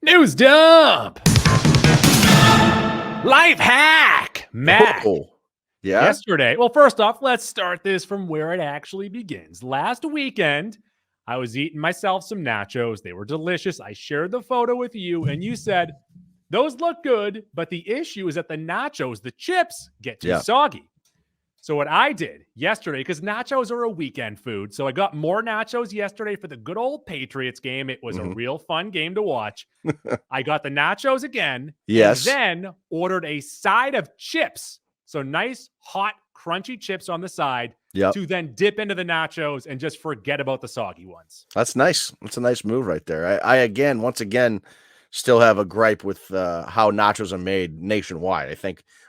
News dump. Life hack. Mac. Oh, yeah. Yesterday. Well, first off, let's start this from where it actually begins. Last weekend, I was eating myself some nachos. They were delicious. I shared the photo with you, and you said, those look good, but the issue is that the nachos, the chips, get too soggy. So what I did yesterday, because nachos are a weekend food, so I got more nachos yesterday for the good old Patriots game. It was a real fun game to watch. I got the nachos again, and then ordered a side of chips. So nice, hot, crunchy chips on the side to then dip into the nachos and just forget about the soggy ones. That's nice. That's a nice move right there. I once again, still have a gripe with how nachos are made nationwide.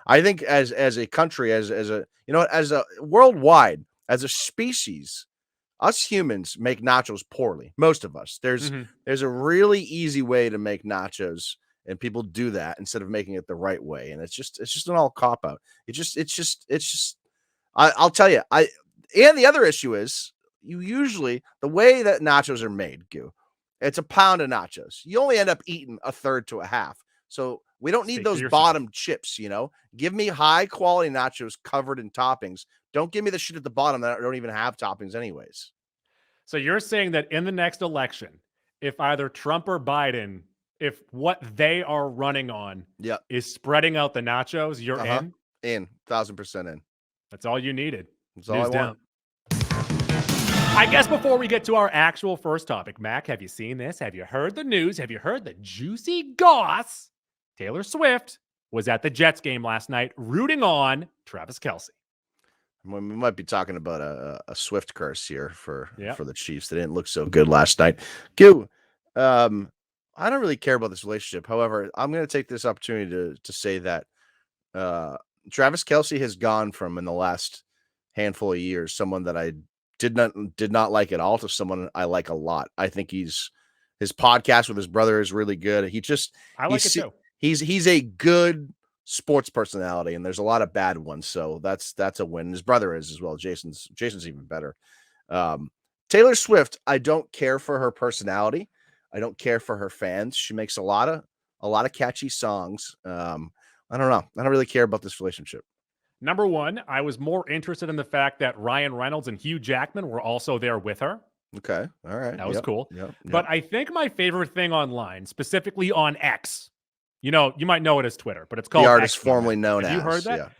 I think as a country, as a worldwide, as a species, us humans make nachos poorly. Most of us. There's a really easy way to make nachos, and people do that instead of making it the right way. And it's just an all cop out. I'll tell you. And the other issue is the way that nachos are made, Goo. It's a pound of nachos. You only end up eating a third to a half. So we don't need those bottom chips, Give me high quality nachos covered in toppings. Don't give me the shit at the bottom that don't even have toppings anyways. So you're saying that in the next election, if either Trump or Biden, if what they are running on is spreading out the nachos, you're in? In. 1,000% in. That's all you needed. That's all I want. I guess before we get to our actual first topic, Mac, have you seen this? Have you heard the news? Have you heard the juicy goss? Taylor Swift was at the Jets game last night rooting on Travis Kelce. We might be talking about a Swift curse here for the Chiefs. They didn't look so good last night. Goo, I don't really care about this relationship. However, I'm going to take this opportunity to say that Travis Kelce has gone from, in the last handful of years, someone that I did not like at all to someone I like a lot. I think his podcast with his brother is really good. I like it too. He's a good sports personality, and there's a lot of bad ones. So that's a win. His brother is as well. Jason's even better. Taylor Swift, I don't care for her personality. I don't care for her fans. She makes a lot of catchy songs. I don't know. I don't really care about this relationship. Number one, I was more interested in the fact that Ryan Reynolds and Hugh Jackman were also there with her. Okay. All right. That was cool. Yep. But I think my favorite thing online, specifically on X, you might know it as Twitter, but it's called the artist X, formerly known as. Have you heard that?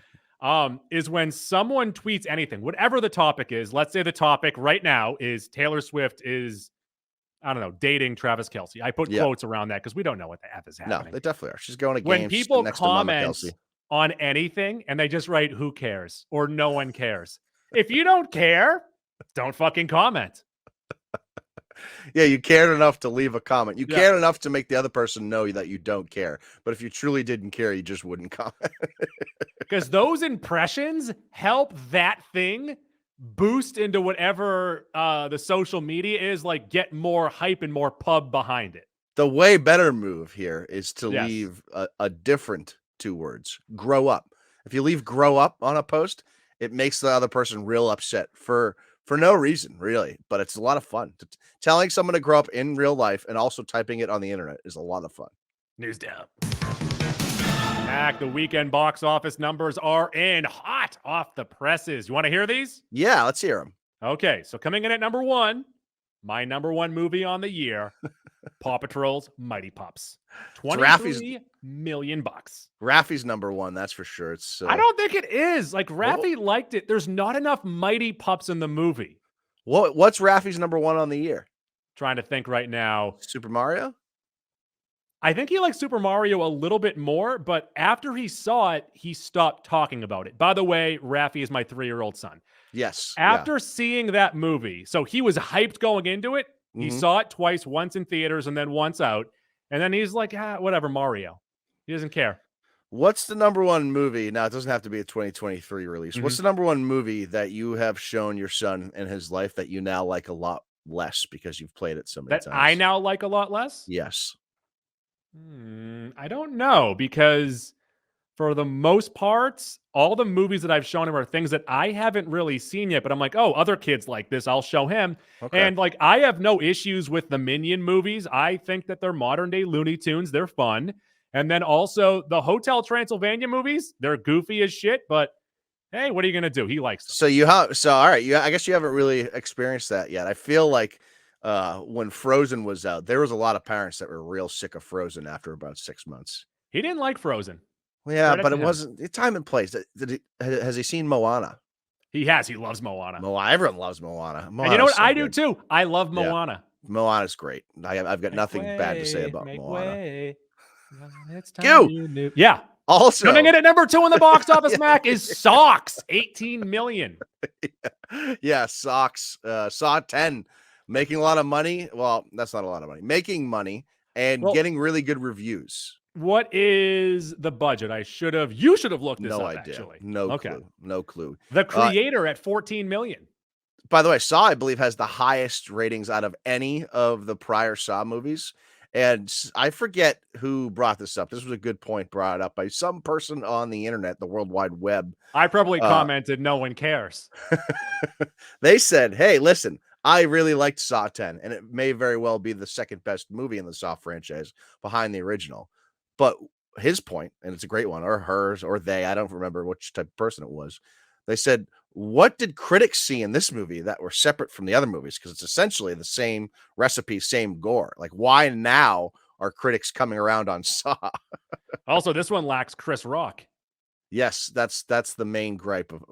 Yeah. Is when someone tweets anything, whatever the topic is. Let's say the topic right now is Taylor Swift is, I don't know, dating Travis Kelce. I put quotes around that because we don't know what the F is happening. No, they definitely are. She's going to games when people next comment to Mama Kelce on anything and they just write "who cares" or "no one cares." If you don't care, don't fucking comment. Yeah, you cared enough to leave a comment. You cared enough to make the other person know that you don't care. But if you truly didn't care, you just wouldn't comment. Because those impressions help that thing boost into whatever the social media is, like get more hype and more pub behind it. The way better move here is to leave a different 2 words. Grow up. If you leave grow up on a post, it makes the other person real upset for no reason, really. But it's a lot of fun. Telling someone to grow up in real life and also typing it on the internet is a lot of fun. News down. Mac, the weekend box office numbers are in hot off the presses. You want to hear these? Yeah, let's hear them. Okay, so coming in at number 1, my number 1 movie on the year, Paw Patrol's Mighty Pups. $23 million. Rafi's number 1, that's for sure. It's I don't think it is. Like, Rafi liked it. There's not enough Mighty Pups in the movie. What's Rafi's number 1 on the year? Trying to think right now. Super Mario? I think he likes Super Mario a little bit more, but after he saw it, he stopped talking about it. By the way, Rafi is my 3-year-old son. Yes. After seeing that movie, so he was hyped going into it. He saw it twice, once in theaters and then once out. And then he's like, whatever, Mario. He doesn't care. What's the number 1 movie? Now, it doesn't have to be a 2023 release. What's the number 1 movie that you have shown your son in his life that you now like a lot less because you've played it so many times? I now like a lot less? Yes. I don't know, because for the most part, all the movies that I've shown him are things that I haven't really seen yet, but I'm like, oh, other kids like this, I'll show him. Okay. And like, I have no issues with the Minion movies. I think that they're modern day Looney Tunes. They're fun. And then also the Hotel Transylvania movies, they're goofy as shit, but hey, what are you going to do? He likes them. So all right. I guess you haven't really experienced that yet. I feel like when Frozen was out, there was a lot of parents that were real sick of Frozen after about 6 months. He didn't like Frozen. Yeah, but it wasn't the time and place. Has he seen Moana? He has. He loves Moana. Everyone loves Moana. And you know what? I do too. I love Moana. Yeah. Moana's great. I've got nothing bad to say about Moana. It's time you knew. Yeah. Also, coming in at number 2 in the box office, Mac, is Socks. 18 million. Yeah, Socks. Saw 10. Making a lot of money. Well, that's not a lot of money. Making money and getting really good reviews. What is the budget? You should have looked this up, idea. Actually. No clue. The Creator at 14 million. By the way, Saw, I believe, has the highest ratings out of any of the prior Saw movies. And I forget who brought this up. This was a good point brought up by some person on the internet, the World Wide Web. I probably commented, no one cares. They said, hey, listen, I really liked Saw 10, and it may very well be the second best movie in the Saw franchise behind the original. But his point, and it's a great one, or hers, or they, I don't remember which type of person it was. They said, what did critics see in this movie that were separate from the other movies? Because it's essentially the same recipe, same gore. Like, why now are critics coming around on Saw? Also, this one lacks Chris Rock. Yes, that's the main gripe of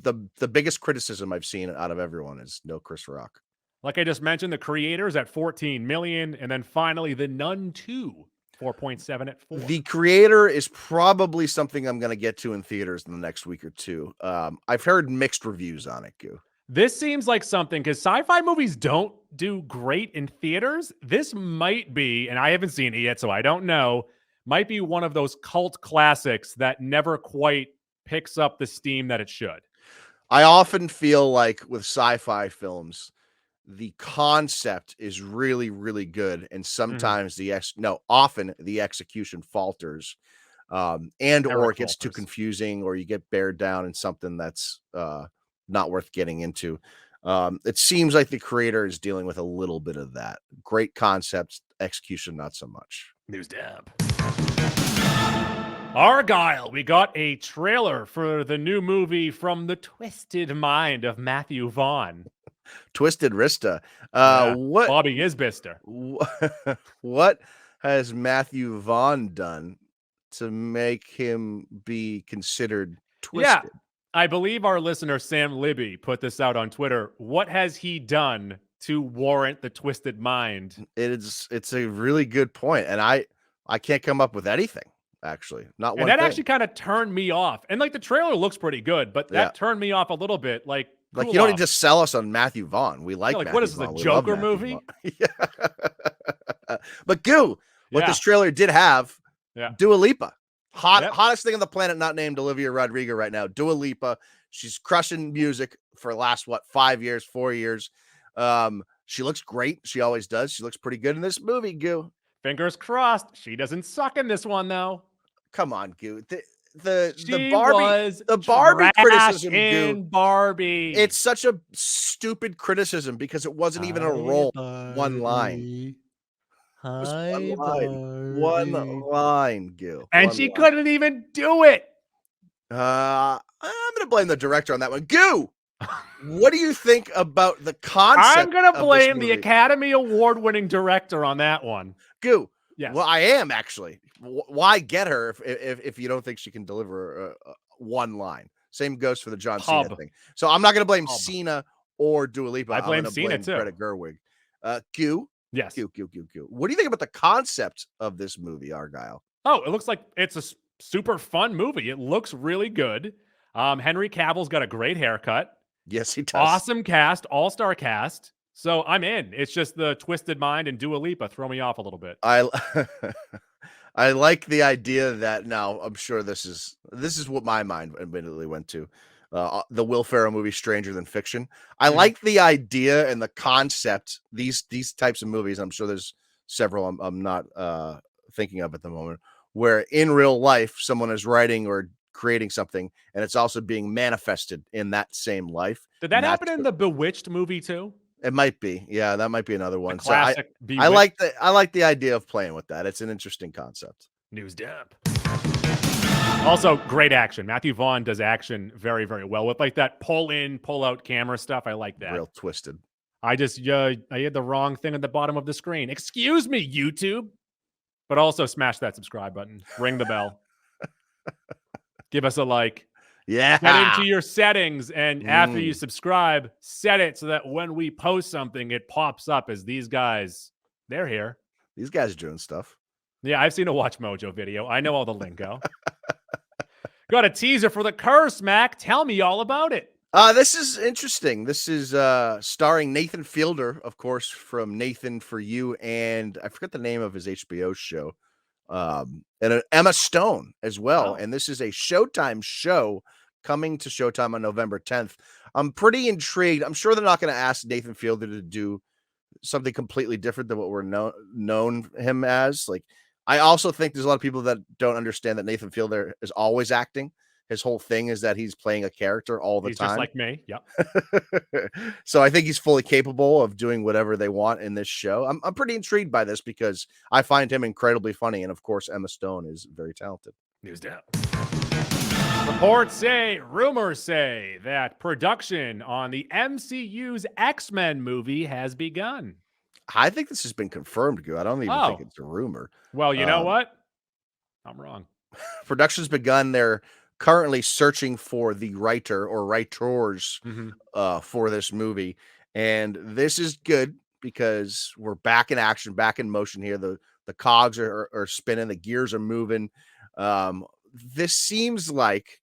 the biggest criticism I've seen out of everyone is no Chris Rock. Like I just mentioned, The Creator's at 14 million, and then finally The Nun 2. 4.7 at 4. The Creator is probably something I'm going to get to in theaters in the next week or two. I've heard mixed reviews on it, Goo. This seems like something, because sci-fi movies don't do great in theaters. This might be, and I haven't seen it yet, so I don't know, might be one of those cult classics that never quite picks up the steam that it should. I often feel like with sci-fi films, the concept is really, really good, and sometimes often the execution falters, or it gets too confusing, or you get bared down in something that's not worth getting into. It seems like The Creator is dealing with a little bit of that. Great concepts, execution not so much. News Dab. Argylle, we got a trailer for the new movie from the twisted mind of Matthew Vaughn. Twisted Rista. What Bobby Isbister. What has Matthew Vaughn done to make him be considered twisted? Yeah, I believe our listener Sam Libby put this out on Twitter. What has he done to warrant the twisted mind? It's a really good point, and I can't come up with anything. Actually, not one. And that actually kind of turned me off. And like the trailer looks pretty good, but that turned me off a little bit. Like you don't need to sell us on Matthew Vaughn. We like what is this, a Joker movie? Yeah. But Goo, what this trailer did have, Dua Lipa. Hottest thing on the planet, not named Olivia Rodrigo right now. Dua Lipa. She's crushing music for the last, 4 years. She looks great. She always does. She looks pretty good in this movie, Goo. Fingers crossed. She doesn't suck in this one, though. Come on, Goo. The Barbie criticism, in Barbie. It's such a stupid criticism because it wasn't even a role. Barbie. One line. One line, Gil. And she couldn't even do it. I'm gonna blame the director on that one. Goo. What do you think about the concept? I'm gonna blame the Academy Award-winning director on that one. Goo. Yes. Well, I am actually. Why get her if you don't think she can deliver one line? Same goes for the John Cena thing. So I'm not going to blame Cena or Dua Lipa. I blame Cena too. Greta Gerwig. Q. Yes. Q. What do you think about the concept of this movie, Argylle? Oh, it looks like it's a super fun movie. It looks really good. Henry Cavill's got a great haircut. Yes, he does. Awesome cast, all-star cast. So I'm in. It's just the twisted mind and Dua Lipa throw me off a little bit. I like the idea that now I'm sure this is what my mind immediately went to. The Will Ferrell movie Stranger Than Fiction. I like the idea and the concept. These types of movies, I'm sure there's several I'm not thinking of at the moment, where in real life, someone is writing or creating something, and it's also being manifested in that same life. Did that happen in the Bewitched movie too? It might be. Yeah, that might be another one. The classic I like the idea of playing with that. It's an interesting concept. News dump. Also, great action. Matthew Vaughn does action very, very well with like that pull in, pull out camera stuff. I like that. Real twisted. I had the wrong thing at the bottom of the screen. Excuse me, YouTube. But also smash that subscribe button. Ring the bell. Give us a like. Yeah. Get into your settings, and after you subscribe, set it so that when we post something, it pops up as these guys. They're here. These guys are doing stuff. Yeah, I've seen a Watch Mojo video. I know all the lingo. Got a teaser for the curse, Mac. Tell me all about it. This is interesting. This is starring Nathan Fielder, of course, from Nathan for You, and I forget the name of his HBO show. And Emma Stone as well. Oh. And this is a Showtime show coming to Showtime on November 10th. I'm pretty intrigued. I'm sure they're not going to ask Nathan Fielder to do something completely different than what we're known him as. Like, I also think there's a lot of people that don't understand that Nathan Fielder is always acting. His whole thing is that he's playing a character all the time. Just like me. Yep. So I think he's fully capable of doing whatever they want in this show. I'm pretty intrigued by this because I find him incredibly funny. And of course, Emma Stone is very talented. News down. Rumors say that production on the MCU's X-Men movie has begun. I think this has been confirmed, Goo. I don't even think it's a rumor. Well, you know what? I'm wrong. Production's begun. They're currently searching for the writer or writers for this movie. And this is good because we're back in action, back in motion here. The cogs are spinning, the gears are moving. This seems like,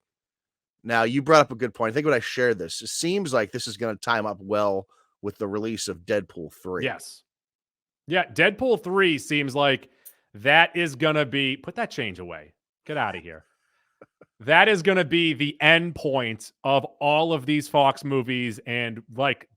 now you brought up a good point. I think when I shared this, it seems like this is going to time up well with the release of Deadpool 3. Yes. Yeah, Deadpool 3 seems like that is going to be, put that change away. Get out of here. That is going to be the end point of all of these Fox movies. And like,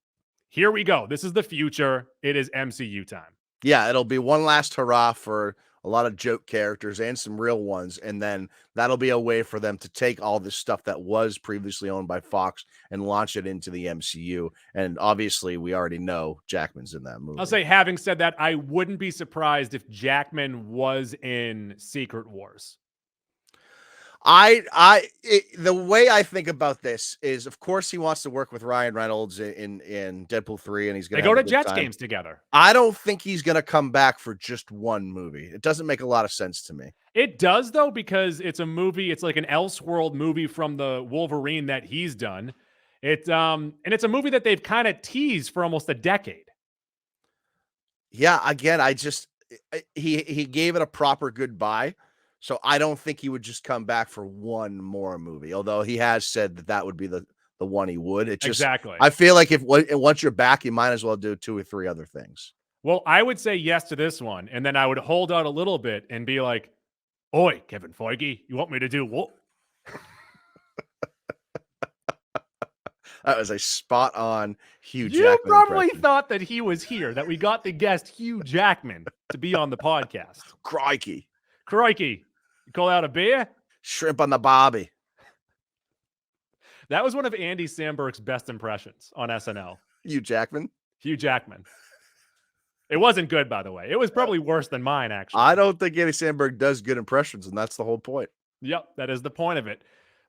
here we go. This is the future. It is MCU time. Yeah, it'll be one last hurrah for a lot of joke characters and some real ones. And then that'll be a way for them to take all this stuff that was previously owned by Fox and launch it into the MCU. And obviously, we already know Jackman's in that movie. I'll say, having said that, I wouldn't be surprised if Jackman was in Secret Wars. The way I think about this is, of course, he wants to work with Ryan Reynolds in Deadpool 3, and he's going to go to Jets games together. I don't think he's going to come back for just one movie. It doesn't make a lot of sense to me. It does, though, because it's a movie. It's like an Elseworld movie from the Wolverine that he's done. And it's a movie that they've kind of teased for almost a decade. Yeah, again, he gave it a proper goodbye. So I don't think he would just come back for one more movie, although he has said that would be the one he would. It just, exactly. I feel like once you're back, you might as well do 2 or 3 other things. Well, I would say yes to this one, and then I would hold out a little bit and be like, "Oi, Kevin Feige, you want me to do what?" That was a spot on Hugh Jackman. You probably thought that he was here, that we got the guest Hugh Jackman to be on the podcast. Crikey. You call out a beer? Shrimp on the barbie. That was one of Andy Samberg's best impressions on SNL. Hugh Jackman? Hugh Jackman. It wasn't good, by the way. It was probably worse than mine, actually. I don't think Andy Samberg does good impressions, and that's the whole point. Yep, that is the point of it.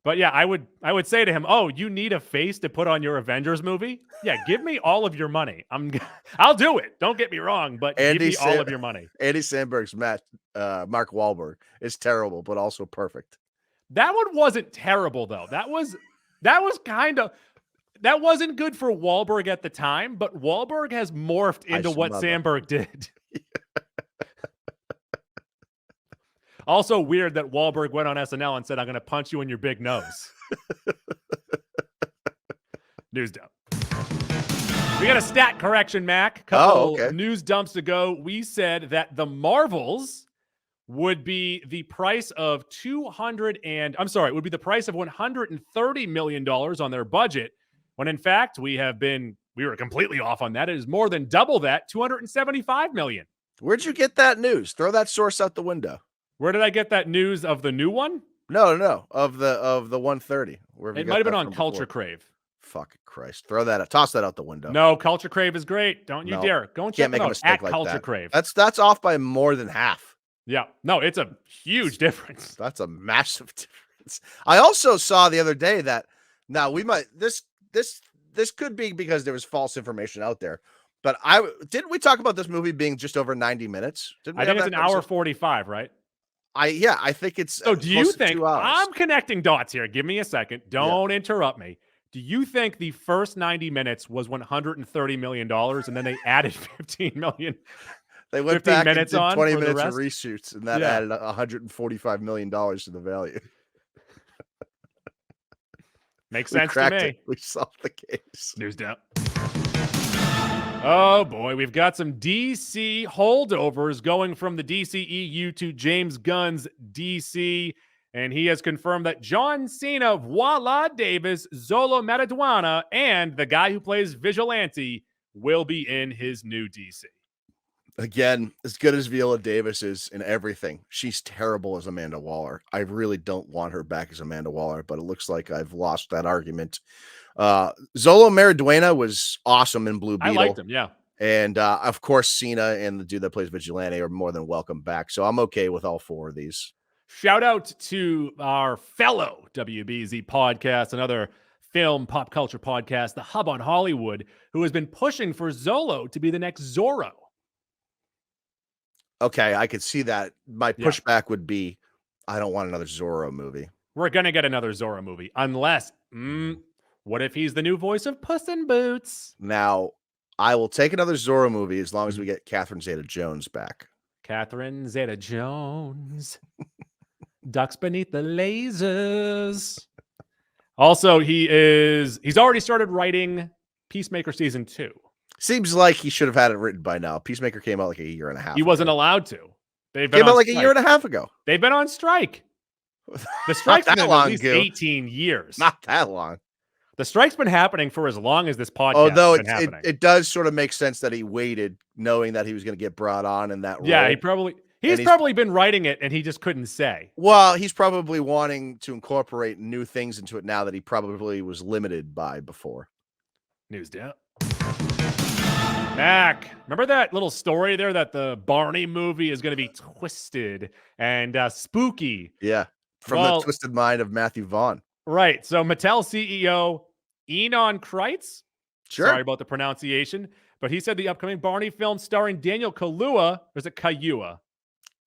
But yeah, I would say to him, "Oh, you need a face to put on your Avengers movie? Yeah, give me all of your money. I'll do it. Don't get me wrong, but give me all of your money." Andy Samberg's Mark Wahlberg is terrible, but also perfect. That one wasn't terrible though. That wasn't good for Wahlberg at the time, but Wahlberg has morphed into what Samberg did. Also weird that Wahlberg went on SNL and said, "I'm going to punch you in your big nose." News dump. We got a stat correction, Mac. Couple news dumps ago, we said that the Marvels would be the price of it would be the price of $130 million on their budget, when in fact we were completely off on that. It is more than double that, $275 million. Where'd you get that news? Throw that source out the window. Where did I get that news of the new one? No, of the 130. It might have been on Culture Crave. Fucking Christ. Toss that out the window. No, Culture Crave is great. Don't you dare. Go and check them out at Culture Crave. That's off by more than half. Yeah. No, it's a huge difference. That's a massive difference. I also saw the other day that now we might this could be because there was false information out there. But didn't we talk about this movie being just over 90 minutes? I think it's an hour 45, right? I think it's so. Do you think I'm connecting dots here? Give me a second. Don't interrupt me. Do you think the first 90 minutes was $130 million and then they added 15 million? They went back and did 20 minutes of reshoots, and that added $145 million to the value. Makes sense to me. We solved the case. News down. Oh boy, we've got some DC holdovers going from the DCEU to James Gunn's DC, and he has confirmed that John Cena, Voila Davis, Zolo Mariduana, and the guy who plays Vigilante will be in his new DC. Again, as good as Viola Davis is in everything, she's terrible as Amanda Waller. I really don't want her back as Amanda Waller, but it looks like I've lost that argument. Zolo Mariduena was awesome in Blue Beetle. I liked him, yeah. And of course, Cena and the dude that plays Vigilante are more than welcome back. So I'm okay with all four of these. Shout out to our fellow WBZ podcast, another film pop culture podcast, The Hub on Hollywood, who has been pushing for Zolo to be the next Zorro. Okay, I could see that. My pushback would be, I don't want another Zorro movie. We're going to get another Zorro movie, unless, what if he's the new voice of Puss in Boots? Now, I will take another Zorro movie as long as we get Catherine Zeta-Jones back. Catherine Zeta-Jones. Ducks beneath the lasers. Also, he's already started writing Peacemaker Season 2. Seems like he should have had it written by now. Peacemaker came out like a year and a half ago. He wasn't allowed to. They've been came out like strike. A year and a half ago. They've been on strike. The strike's been at least 18 years. Not that long. The strike's been happening for as long as this podcast Although has been happening. It does sort of make sense that he waited knowing that he was going to get brought on in that role. Yeah, he's probably been writing it and he just couldn't say. Well, he's probably wanting to incorporate new things into it now that he probably was limited by before. News down. Mac, remember that little story there that the Barney movie is going to be twisted and spooky? Yeah, from the twisted mind of Matthew Vaughn. Right. So Mattel CEO Enon Kreitz, sorry about the pronunciation, but he said the upcoming Barney film starring Daniel Kaluuya, or is it Kaluuya?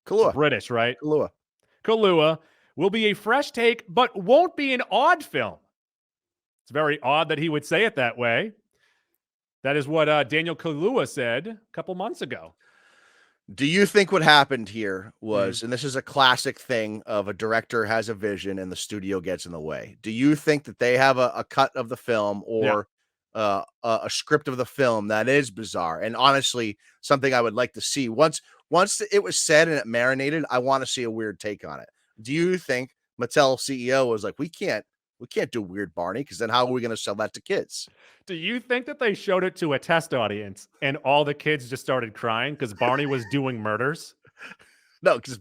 Kaluuya. British, right? Kaluuya will be a fresh take, but won't be an odd film. It's very odd that he would say it that way. That is what Daniel Kaluuya said a couple months ago. Do you think what happened here was, and this is a classic thing of a director has a vision and the studio gets in the way. Do you think that they have a cut of the film or a script of the film that is bizarre? And honestly, something I would like to see. Once it was said and it marinated, I want to see a weird take on it. Do you think Mattel CEO was like, we can't do Weird Barney because then how are we going to sell that to kids? Do you think that they showed it to a test audience and all the kids just started crying because Barney was doing murders? No, because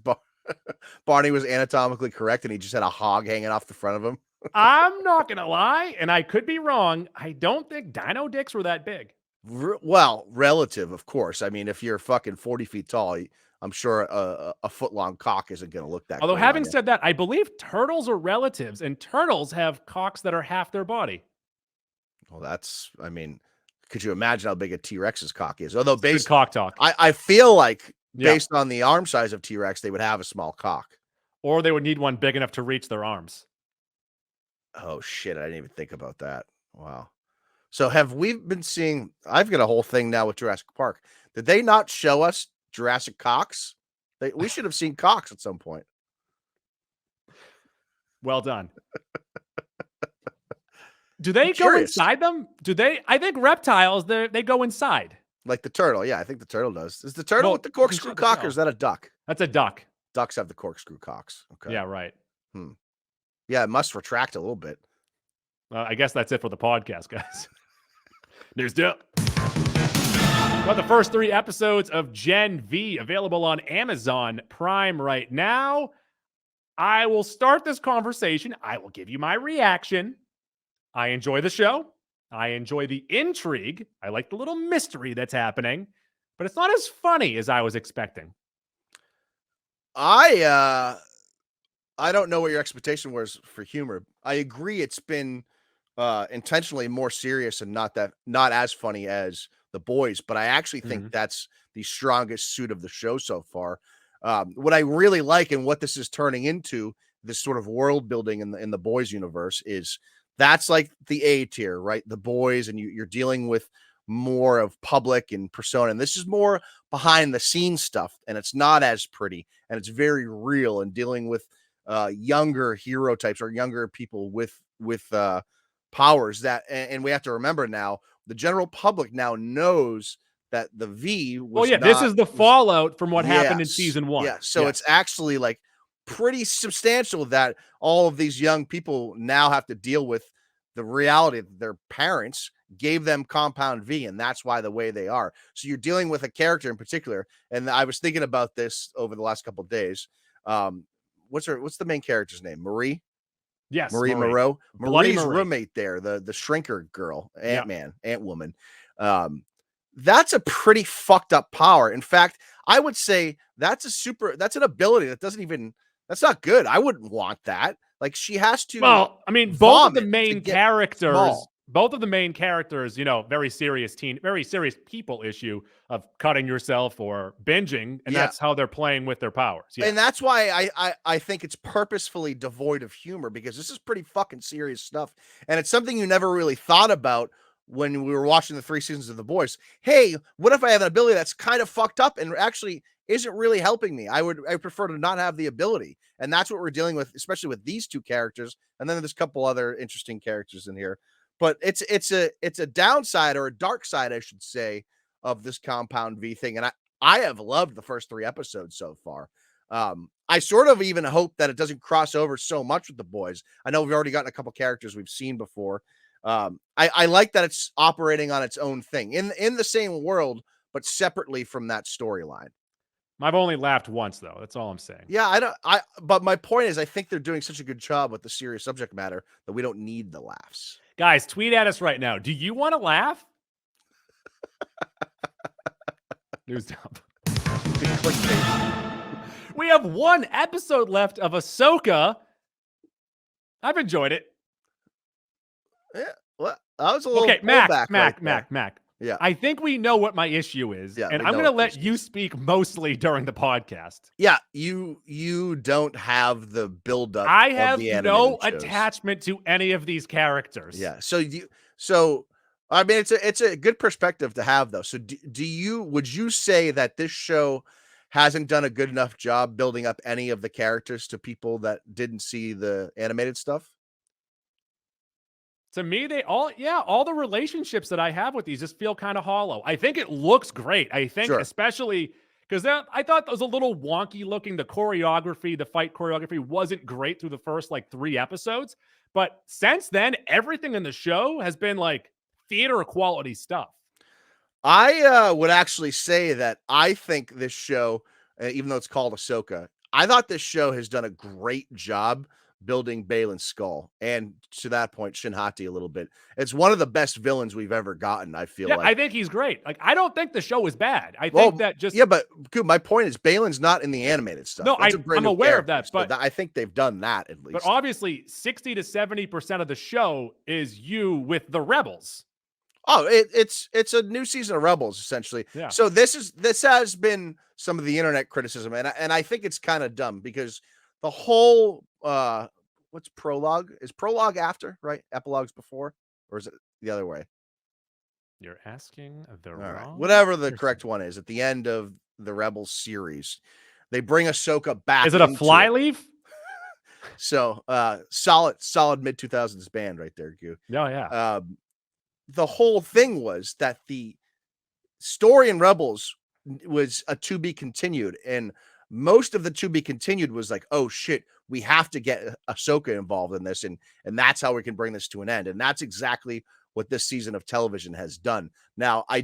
Barney was anatomically correct and he just had a hog hanging off the front of him. I'm not going to lie, and I could be wrong. I don't think dino dicks were that big. Well, relative, of course. I mean, if you're fucking 40 feet tall, I'm sure a foot-long cock isn't going to look that. Although having said that, I believe turtles are relatives, and turtles have cocks that are half their body. Well, could you imagine how big a T-Rex's cock is? Although based cock talk, I feel like based on the arm size of T-Rex, they would have a small cock. Or they would need one big enough to reach their arms. Oh, shit. I didn't even think about that. Wow. So have we been seeing, I've got a whole thing now with Jurassic Park. Did they not show us Jurassic cocks? We should have seen cocks at some point. Well done. Do they go inside them? I think reptiles, they go inside. Like the turtle. Yeah, I think the turtle does. Is the turtle with the corkscrew cock or is that a duck? That's a duck. Ducks have the corkscrew cocks. Okay. Yeah, right. Yeah, it must retract a little bit. I guess that's it for the podcast, guys. News deal. Well, the first 3 episodes of Gen V available on Amazon Prime right now. I will start this conversation. I will give you my reaction. I enjoy the show. I enjoy the intrigue. I like the little mystery that's happening, but it's not as funny as I was expecting. I don't know what your expectation was for humor. I agree it's been intentionally more serious and not as funny as The Boys, but I actually think that's the strongest suit of the show so far. What I really like and what this is turning into, this sort of world building in the Boys universe, is that's like the A tier, right? The Boys, and you're dealing with more of public and persona, and this is more behind the scenes stuff, and it's not as pretty, and it's very real, and dealing with younger hero types or younger people with powers that, and we have to remember now, the general public now knows that the V was this is the fallout from what happened in yes, season 1. Yeah, so it's actually like pretty substantial that all of these young people now have to deal with the reality that their parents gave them compound V, and that's why the way they are. So you're dealing with a character in particular, and I was thinking about this over the last couple of days. What's the main character's name? Marie? Yes, Marie Moreau. Bloody Marie's Marie. roommate there, the shrinker girl, Ant-Woman. That's a pretty fucked up power. In fact, I would say that's an ability that's not good. I wouldn't want that. Like, she has to. Well, I mean, both of the main characters, very serious people issue of cutting yourself or binging, and that's how they're playing with their powers. Yeah. And that's why I think it's purposefully devoid of humor, because this is pretty fucking serious stuff. And it's something you never really thought about when we were watching the 3 seasons of The Boys. Hey, what if I have an ability that's kind of fucked up and actually isn't really helping me? I prefer to not have the ability. And that's what we're dealing with, especially with these 2 characters. And then there's a couple other interesting characters in here. But it's a downside, or a dark side, I should say, of this compound V thing. And I have loved the first 3 episodes so far. I sort of even hope that it doesn't cross over so much with The Boys. I know we've already gotten a couple characters we've seen before. I like that it's operating on its own thing in the same world, but separately from that storyline. I've only laughed once, though. That's all I'm saying. Yeah, but my point is, I think they're doing such a good job with the serious subject matter that we don't need the laughs. Guys, tweet at us right now. Do you want to laugh? News dump. We have 1 episode left of Ahsoka. I've enjoyed it. Yeah, well, I was a little Mac. Yeah, I think we know what my issue is, and I'm going to let you speak mostly during the podcast. Yeah, you don't have the buildup. I have no attachment to any of these characters. Yeah, so I mean, it's a good perspective to have, though. So would you say that this show hasn't done a good enough job building up any of the characters to people that didn't see the animated stuff? To me, all the relationships that I have with these just feel kind of hollow. I think it looks great. I think especially because I thought that was a little wonky looking. The fight choreography wasn't great through the first 3 episodes. But since then, everything in the show has been like theater quality stuff. I would actually say that I think this show, even though it's called Ahsoka, I thought this show has done a great job building Balin's skull, and to that point, Shin Hati a little bit. It's one of the best villains we've ever gotten, I feel like. I think he's great. I don't think the show is bad. I think but my point is, Balin's not in the animated stuff. No, I'm aware of that, but I think they've done that at least. But obviously, 60 to 70% of the show is you with the rebels. Oh, it's a new season of Rebels, essentially. Yeah. So this has been some of the internet criticism, and I think it's kind of dumb, because the whole what's prologue? Is prologue after, right? Epilogue's before, or is it the other way? You're asking the wrong. Right. Whatever the correct one is, at the end of the Rebels series, they bring Ahsoka back. Is it a flyleaf? So solid mid 2000s band right there, Goo. Yeah. The whole thing was that the story in Rebels was a to be continued, and most of the to be continued was like, oh shit, we have to get Ahsoka involved in this, and that's how we can bring this to an end. And that's exactly what this season of television has done. Now, I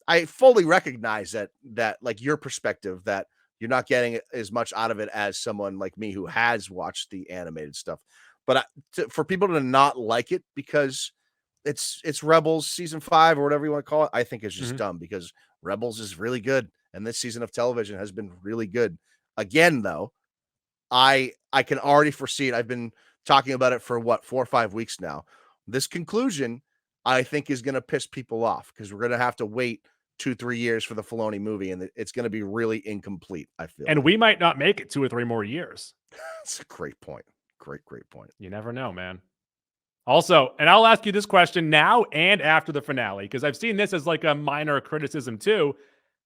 I fully recognize that like your perspective that you're not getting as much out of it as someone like me who has watched the animated stuff. But for people to not like it because it's Rebels season 5 or whatever you want to call it, I think it's just dumb because Rebels is really good and this season of television has been really good. Again, though, I can already foresee it. I've been talking about it for 4 or 5 weeks now. This conclusion, I think, is going to piss people off because we're going to have to wait 2-3 years for the Filoni movie, and it's going to be really incomplete. I feel, and we might not make it 2 or 3 more years. That's a great point. Great point. You never know, man. Also, and I'll ask you this question now and after the finale because I've seen this as like a minor criticism too.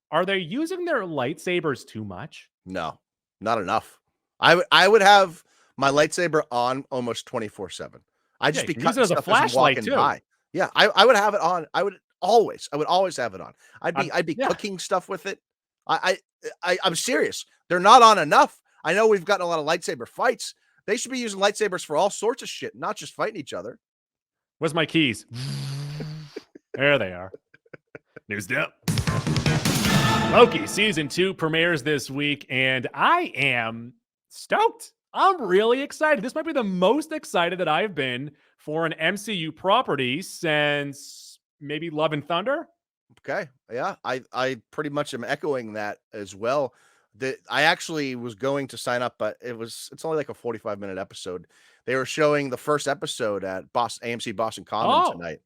Are they using their lightsabers too much? No, not enough. I would have my lightsaber on almost 24/7. I'd just be cutting use it as a flashlight too. By. Yeah, I would have it on. I would always have it on. I'd be cooking stuff with it. I'm serious. They're not on enough. I know we've gotten a lot of lightsaber fights. They should be using lightsabers for all sorts of shit, not just fighting each other. Where's my keys? There they are. News up. Loki season 2 premieres this week, and I am stoked. I'm really excited. This might be the most excited that I've been for an MCU property since maybe Love and Thunder. Okay. Yeah. I pretty much am echoing that as well. I actually was going to sign up, but it's only like a 45-minute episode. They were showing the first episode at AMC Boston Common tonight.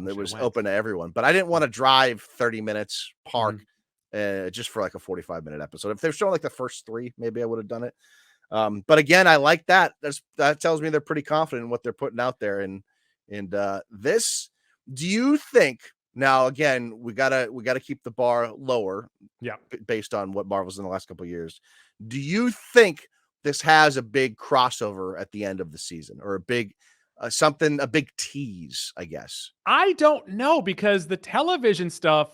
It was open to everyone, but I didn't want to drive 30 minutes, park just for like a 45-minute episode. If they're showing like the first 3, maybe I would have done it. But again, I like that. That tells me they're pretty confident in what they're putting out there. And this, do you think? Now, again, we gotta keep the bar lower, based on what Marvel's in the last couple of years. Do you think this has a big crossover at the end of the season, or a big big tease? I guess I don't know because the television stuff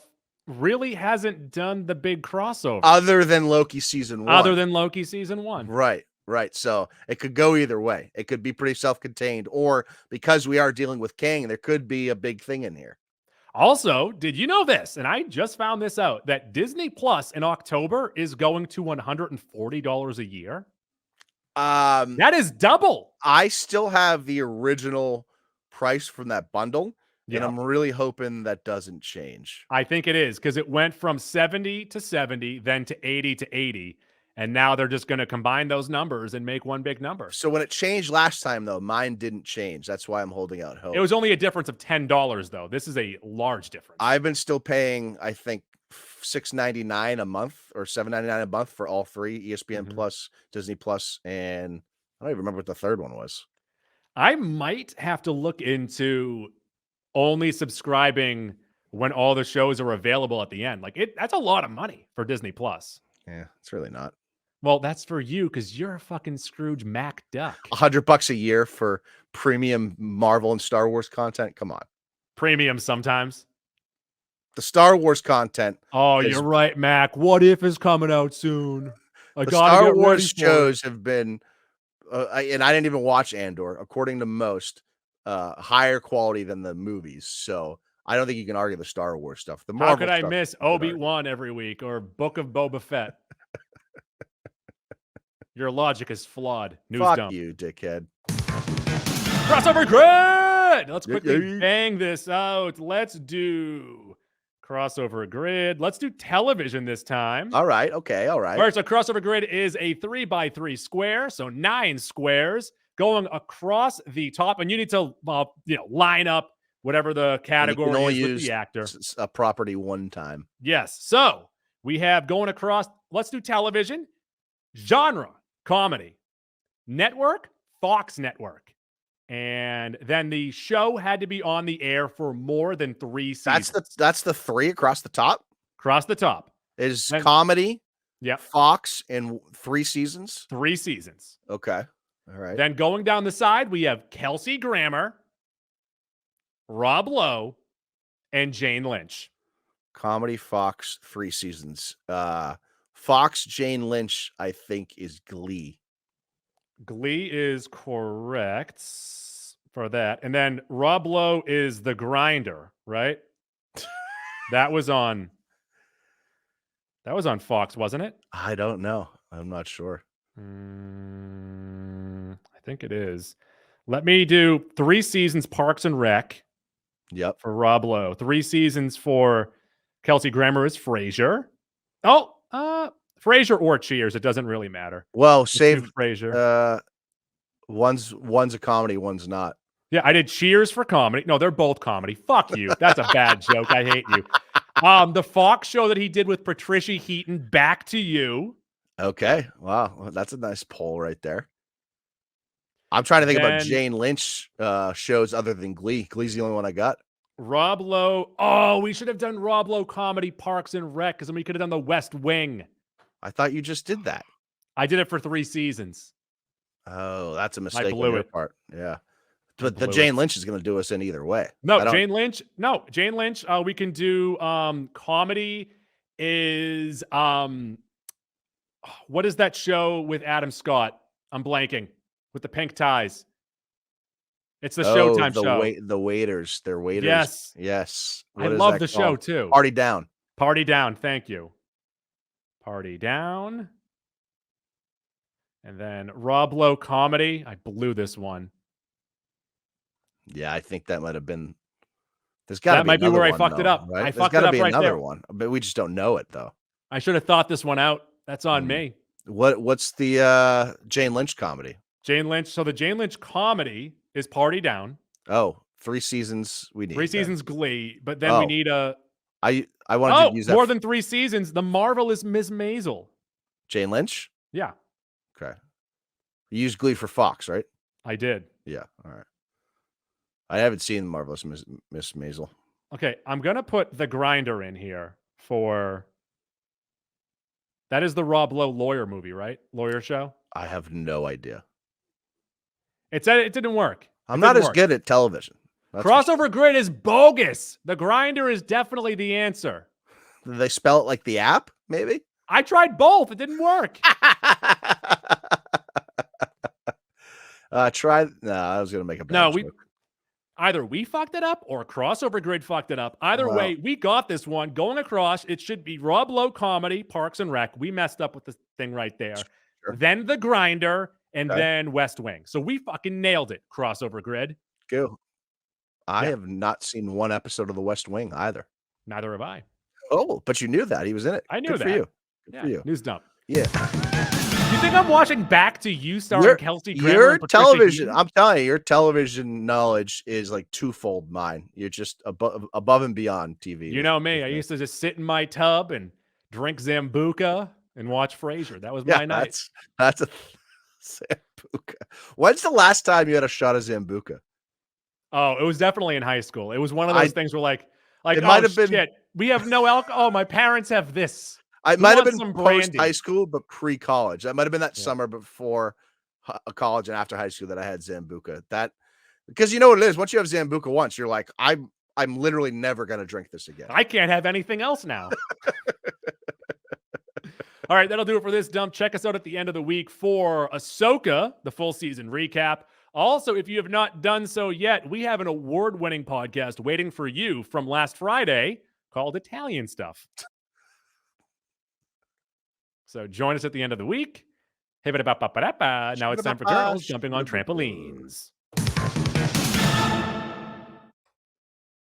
really hasn't done the big crossover, other than Loki season 1. Right. So it could go either way. It could be pretty self-contained, or because we are dealing with Kang, there could be a big thing in here. Also, did you know this? And I just found this out, that Disney Plus in October is going to $140 a year. That is double. I still have the original price from that bundle, and I'm really hoping that doesn't change. I think it is, because it went from 70 to 70, then to 80 to 80. And now they're just going to combine those numbers and make one big number. So when it changed last time, though, mine didn't change. That's why I'm holding out hope. It was only a difference of $10, though. This is a large difference. I've been still paying, I think, $6.99 a month or $7.99 a month for all 3, ESPN Plus, Disney Plus, and I don't even remember what the third one was. I might have to look into only subscribing when all the shows are available at the end. That's a lot of money for Disney Plus. Yeah, it's really not. Well, that's for you because you're a fucking Scrooge MacDuck. $100 a year for premium Marvel and Star Wars content. Come on. Premium sometimes. The Star Wars content. Oh, you're right, Mac. What If is coming out soon. The Star Wars shows have been, and I didn't even watch Andor, according to most, higher quality than the movies. So I don't think you can argue the Star Wars stuff. The Marvel How could I miss Obi-Wan every week or Book of Boba Fett? Your logic is flawed. News Fuck dump. you, dickhead. Crossover grid! Let's quickly bang this out. Let's do crossover grid. Let's do television this time. All right. Okay. All right. All right. So crossover grid is a 3x3 square. So 9 squares going across the top. And you need to, line up whatever the category is with the actor. A property one time. Yes. So we have going across. Let's do television. Genre, comedy. Network, Fox Network. And then the show had to be on the air for more than 3 seasons. That's the 3 across the top? Across the top. Is comedy, Fox, and 3 seasons? 3 seasons. Okay. All right. Then going down the side, we have Kelsey Grammer, Rob Lowe, and Jane Lynch. Comedy, Fox, 3 seasons. Fox, Jane Lynch, I think, is Glee. Glee is correct for that. And then Rob Lowe is The Grinder, right? That was on Fox, wasn't it? I don't know. I'm not sure. I think it is. Let me do 3 seasons Parks and Rec. Yep. For Rob Lowe. 3 seasons for Kelsey Grammer is Frasier. Oh, Frasier or Cheers. It doesn't really matter. Well, save Frasier. One's a comedy, one's not. Yeah, I did Cheers for comedy. No, they're both comedy. Fuck you. That's a bad joke. I hate you. The Fox show that he did with Patricia Heaton, Back to You. Okay. Wow. Well, that's a nice poll right there. I'm trying to think about Jane Lynch shows other than Glee. Glee's the only one I got. Rob Lowe. Oh, we should have done Rob Lowe comedy Parks and Rec because then we could have done the West Wing. I thought you just did that. I did it for 3 seasons. Oh, that's a mistake on your part. Yeah. But the Jane Lynch is going to do us in either way. No, Jane Lynch. No, Jane Lynch. We can do comedy is what is that show with Adam Scott? I'm blanking. With the pink ties. It's the Showtime show. The waiters. They're waiters. Yes. Yes. I love the show too. Party Down. Party Down. Thank you. Party Down. And then Rob Lowe comedy. I blew this one. Yeah, I think that might have been. There's got to be. That might be where I fucked it up. Right? I fucked it up right there. One, but we just don't know it though. I should have thought this one out. That's on me. What's the Jane Lynch comedy? Jane Lynch. So the Jane Lynch comedy is Party Down. Oh, 3 seasons. We need 3 seasons Glee, but then we need a. I wanted to use that more than 3 seasons. The Marvelous Miss Maisel. Jane Lynch. Yeah. Okay. You used Glee for Fox, right? I did. Yeah. All right. I haven't seen Marvelous Miss Maisel. Okay, I'm gonna put The Grinder in here for. That is the Rob Lowe lawyer movie, right? Lawyer show. I have no idea. It said it didn't work. I'm not as good at television. Crossover Grid is bogus. The Grinder is definitely the answer. Did they spell it like the app? Maybe. I tried both. It didn't work. No, I was gonna make a bad joke. Either we fucked it up or Crossover Grid fucked it up. Either way, we got this one going across. It should be Rob Lowe comedy, Parks and Rec. We messed up with the thing right there. Sure. Then The Grinder, and then West Wing. So we fucking nailed it. Crossover Grid. Go. I have not seen one episode of The West Wing either. Neither have I. Oh, but you knew that he was in it. I knew Good that. For you. Good for you. News dump. Yeah. You think I'm watching Back to You starring Kelsey Grammer? Your television, I'm telling you, your television knowledge is like twofold mine. You're just above and beyond TV. You know me. I used to just sit in my tub and drink Zambuca and watch Frasier. That was my night. That's a Zambuca. When's the last time you had a shot of Zambuca? Oh, it was definitely in high school. It was one of those things where like it might have been. We have no alcohol. Oh, my parents have this. I might have been post high school, but pre-college. That might have been that summer before college and after high school that I had Zambuca. Because you know what it is. Once you have Zambuca once, you're like, I'm literally never gonna drink this again. I can't have anything else now. All right, that'll do it for this dump. Check us out at the end of the week for Ahsoka, the full season recap. Also, if you have not done so yet, we have an award-winning podcast waiting for you from last Friday called Italian Stuff. So join us at the end of the week. Now it's time for girls jumping on trampolines.